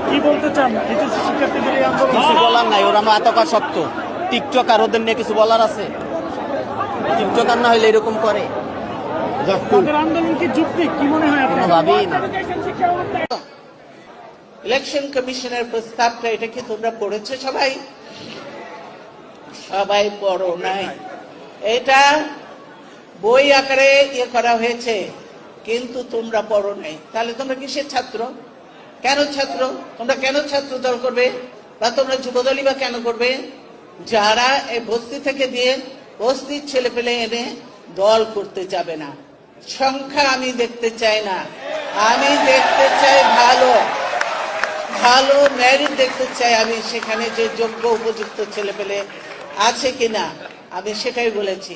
কি বলতে চান এইচএসসি শিক্ষার্থীদের এই আন্দোলন? কিছু বলার নাই, ওরা আতকা শক্ত টিকটক আর ওদের নিয়ে কিছু বলার আছে? টিকটক আর না হইলে এরকম করে? তাদের আন্দোলন কি যুক্তি, কি মনে হয় আপনার? ভাবেই না। ইলেকশন কমিশনের প্রস্তাবটা, এটা কি তোমরা পড়েছো সবাই? সবাই পড়ো নাই। এটা বই আকারে ইয়ে করা হয়েছে, কিন্তু তোমরা পড়ো নাই। তাহলে তোমরা কিসের ছাত্র? কেন ছাত্র? তোমরা কেন ছাত্র দল করবে, বা তোমরা যুবদলই বা কেন করবে? যারা এই বস্তি থেকে দিয়ে বস্তির ছেলে পেলে এনে দল করতে যাবে না। সংখ্যা আমি দেখতে চাই না, আমি দেখতে চাই ভালো ভালো মেরিট দেখতে চাই। আমি সেখানে যে যোগ্য উপযুক্ত ছেলে পেলে আছে কিনা, আমি সেটাই বলেছি।